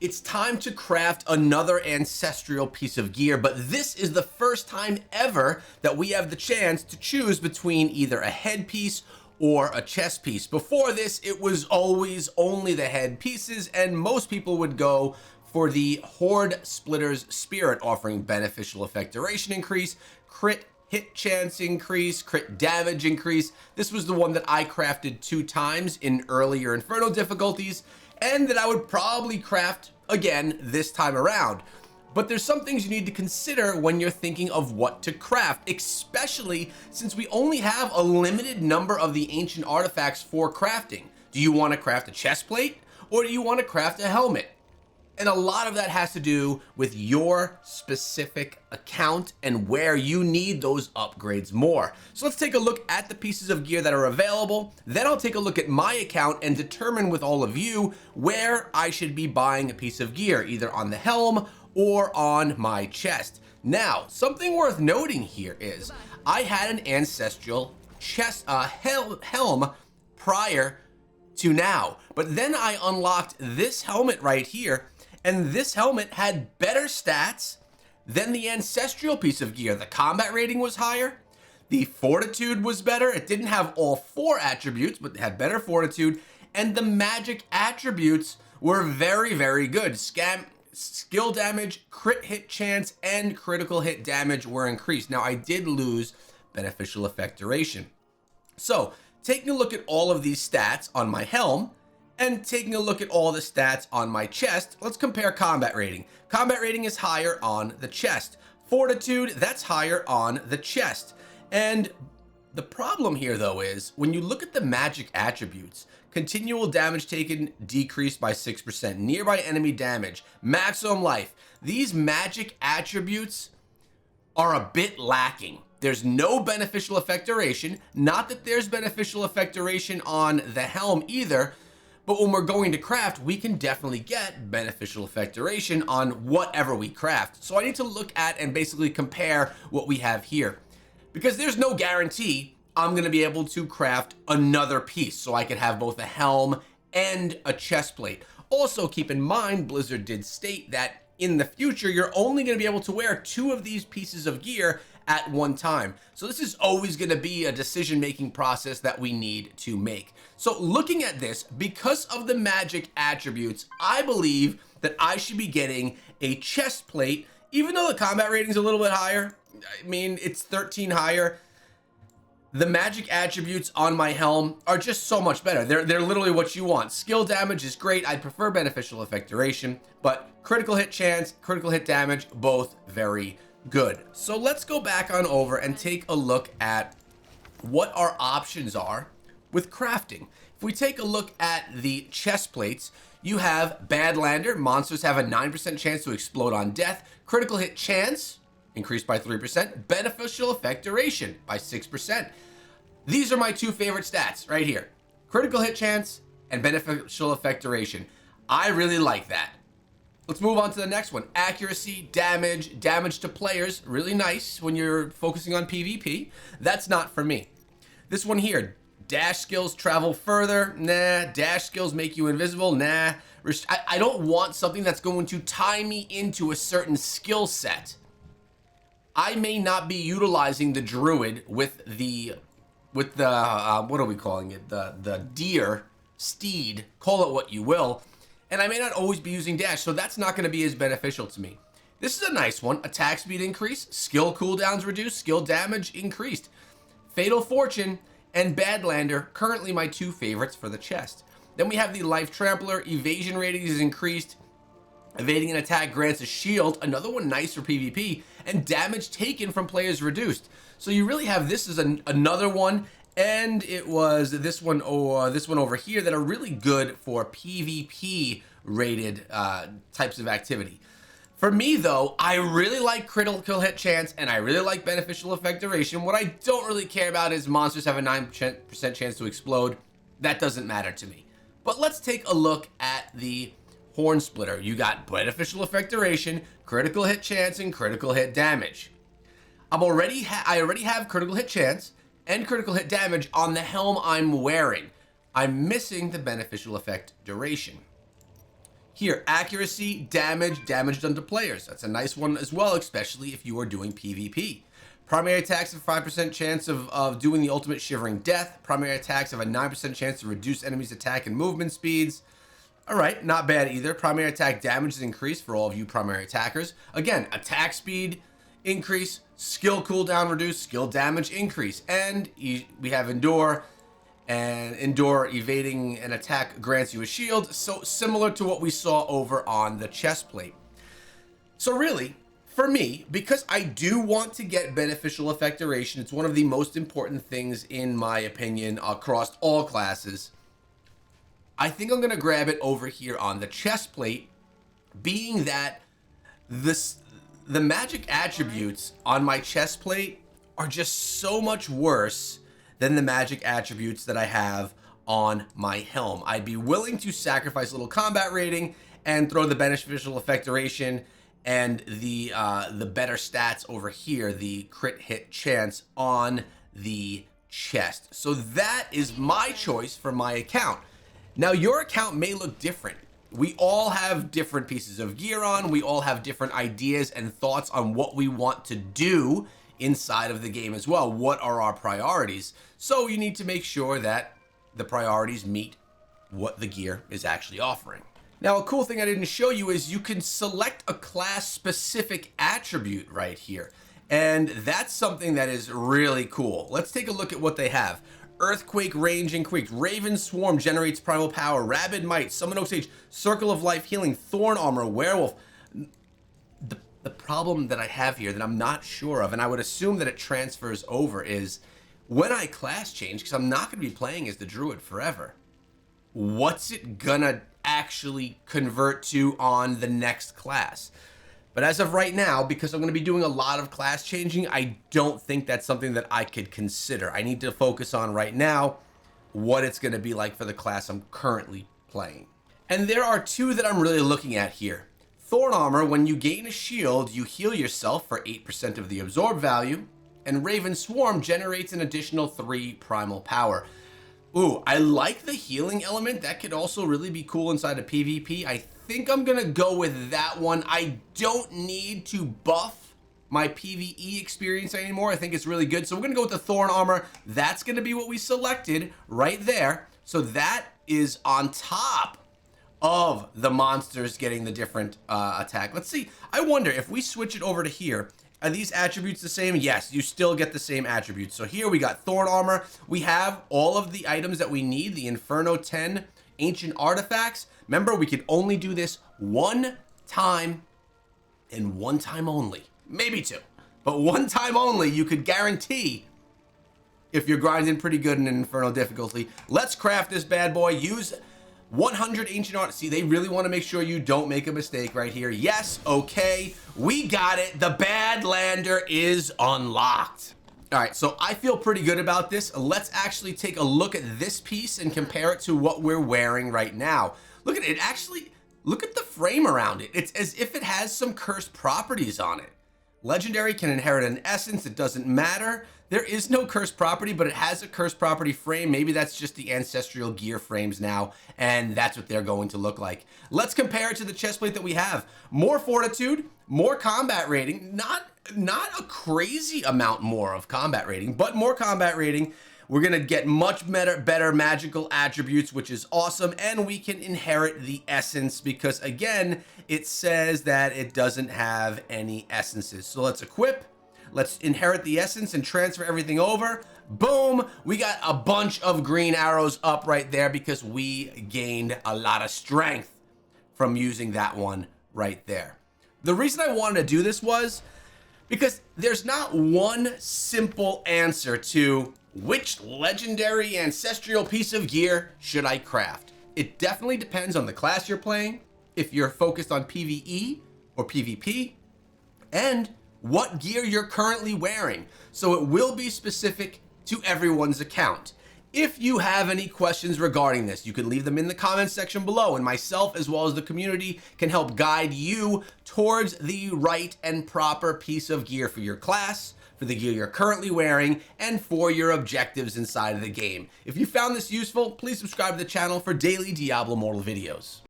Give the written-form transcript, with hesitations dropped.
It's time to craft another ancestral piece of gear, but this is the first time ever that we have the chance to choose between either a headpiece or a chest piece. Before this, it was always only the head pieces, and most people would go for the Horde Splitter's Spirit, offering beneficial effect duration increase, crit hit chance increase, crit damage increase. This was the one that I crafted 2 times in earlier Inferno difficulties, and that I would probably craft again this time around. But there's some things you need to consider when you're thinking of what to craft, especially since we only have a limited number of the ancient artifacts for crafting. Do you want to craft a chest plate, or do you want to craft a helmet? And a lot of that has to do with your specific account and where you need those upgrades more. So let's take a look at the pieces of gear that are available. Then I'll take a look at my account and determine with all of you where I should be buying a piece of gear, either on the helm or on my chest. Now, something worth noting here is I had an ancestral chest helm prior to now, but then I unlocked this helmet right here, and this helmet had better stats than the ancestral piece of gear. The combat rating was higher, the fortitude was better. It didn't have all 4 attributes, but it had better fortitude, and the magic attributes were very, very good. Skill damage, crit hit chance, and critical hit damage were increased. Now, I did lose beneficial effect duration. So, taking a look at all of these stats on my helm, and taking a look at all the stats on my chest, let's compare combat rating. Combat rating is higher on the chest. Fortitude, that's higher on the chest. And the problem here, though, is when you look at the magic attributes, continual damage taken decreased by 6%, nearby enemy damage, maximum life, these magic attributes are a bit lacking. There's no beneficial effect duration, not that there's beneficial effect duration on the helm either, but when we're going to craft, we can definitely get beneficial effect duration on whatever we craft. So I need to look at and basically compare what we have here, because there's no guarantee I'm going to be able to craft another piece, so I could have both a helm and a chest plate. Also, keep in mind, Blizzard did state that in the future, you're only going to be able to wear 2 of these pieces of gear at one time. So this is always going to be a decision-making process that we need to make. So looking at this, because of the magic attributes, I believe that I should be getting a chest plate, even though the combat rating is a little bit higher. I mean, it's 13 higher. The magic attributes on my helm are just so much better. They're literally what you want. Skill damage is great. I'd prefer beneficial effect duration, but critical hit chance, critical hit damage, both very good. So let's go back on over and take a look at what our options are with crafting. If we take a look at the chest plates, you have Badlander. Monsters have a 9% chance to explode on death. Critical hit chance increased by 3%. Beneficial effect duration by 6%. These are my 2 favorite stats right here. Critical hit chance and beneficial effect duration. I really like that. Let's move on to the next one. Accuracy, damage, damage to players. Really nice when you're focusing on PvP. That's not for me. This one here. Dash skills travel further. Nah. Dash skills make you invisible. Nah. I don't want something that's going to tie me into a certain skill set. I may not be utilizing the druid with the what are we calling it? The deer, steed, call it what you will. And I may not always be using dash, so that's not going to be as beneficial to me. This is a nice one. Attack speed increase, skill cooldowns reduced, skill damage increased. Fatal Fortune and Badlander, currently my 2 favorites for the chest. Then we have the Life Trampler. Evasion rating is increased. Evading an attack grants a shield, another one nice for PvP, and damage taken from players reduced. So you really have this as another one, and it was this one or this one over here that are really good for PvP rated types of activity. For me though, I really like critical hit chance and I really like beneficial effect duration. What I don't really care about is monsters have a 9% chance to explode. That doesn't matter to me. But let's take a look at the Horn Splitter. You got beneficial effect duration, critical hit chance, and critical hit damage. I already have critical hit chance and critical hit damage on the helm I'm wearing. I'm missing the beneficial effect duration. Here, accuracy, damage done to players. That's a nice one as well, especially if you are doing PvP. Primary attacks have a 5% chance of doing the ultimate Shivering Death. Primary attacks have a 9% chance to reduce enemies' attack and movement speeds. All right, not bad either. Primary attack damage is increased for all of you primary attackers. Again, attack speed increase, skill cooldown reduce, skill damage increase. And we have Endure, and Endure evading an attack grants you a shield. So similar to what we saw over on the chest plate. So really, for me, because I do want to get beneficial effect duration, it's one of the most important things in my opinion across all classes. I think I'm gonna grab it over here on the chest plate, being that the magic attributes on my chest plate are just so much worse than the magic attributes that I have on my helm. I'd be willing to sacrifice a little combat rating and throw the beneficial effect duration and the better stats over here, the crit hit chance on the chest. So that is my choice for my account. Now your account may look different. We all have different pieces of gear on. We all have different ideas and thoughts on what we want to do inside of the game as well. What are our priorities? So you need to make sure that the priorities meet what the gear is actually offering. Now, a cool thing I didn't show you is you can select a class specific attribute right here. And that's something that is really cool. Let's take a look at what they have. Earthquake, range increased. Raven Swarm generates primal power. Rabid Might, Summon Oak Sage, Circle of Life Healing, Thorn Armor, Werewolf. The problem that I have here that I'm not sure of, and I would assume that it transfers over, is when I class change, because I'm not going to be playing as the Druid forever, what's it gonna actually convert to on the next class? But as of right now, because I'm going to be doing a lot of class changing, I don't think that's something that I could consider. I need to focus on right now what it's going to be like for the class I'm currently playing. And there are two that I'm really looking at here. Thorn Armor, when you gain a shield, you heal yourself for 8% of the absorb value. And Raven Swarm generates an additional 3 primal power. Ooh, I like the healing element. That could also really be cool inside of PvP. I think I'm gonna go with that one. I don't need to buff my PvE experience anymore. I think it's really good. So we're gonna go with the Thorn Armor. That's gonna be what we selected right there. So that is on top of the monsters getting the different attack. Let's see. I wonder if we switch it over to here, are these attributes the same? Yes, you still get the same attributes. So here we got Thorn Armor. We have all of the items that we need, the Inferno 10 Ancient Artifacts. Remember, we could only do this one time and one time only. Maybe two, but one time only. You could guarantee if you're grinding pretty good in an Inferno difficulty. Let's craft this bad boy. Use 100 ancient art. See, they really want to make sure you don't make a mistake right here. Yes, okay, we got it. The Badlander is unlocked. All right, so I feel pretty good about this. Let's actually take a look at this piece and compare it to what we're wearing right now. Look at it, actually, look at the frame around it. It's as if it has some cursed properties on it. Legendary can inherit an essence, it doesn't matter. There is no cursed property, but it has a cursed property frame. Maybe that's just the ancestral gear frames now, and that's what they're going to look like. Let's compare it to the chestplate that we have. More fortitude, more combat rating, not a crazy amount more of combat rating, but more combat rating. We're gonna get much better magical attributes, which is awesome, and we can inherit the essence because, again, it says that it doesn't have any essences. So let's equip. Let's inherit the essence and transfer everything over. Boom, we got a bunch of green arrows up right there because we gained a lot of strength from using that one right there. The reason I wanted to do this was because there's not one simple answer to which legendary ancestral piece of gear should I craft. It definitely depends on the class you're playing, if you're focused on PvE or PvP, and what gear you're currently wearing. So it will be specific to everyone's account. If you have any questions regarding this, you can leave them in the comments section below, and myself as well as the community can help guide you towards the right and proper piece of gear for your class, for the gear you're currently wearing, and for your objectives inside of the game. If you found this useful, please subscribe to the channel for daily Diablo Immortal videos.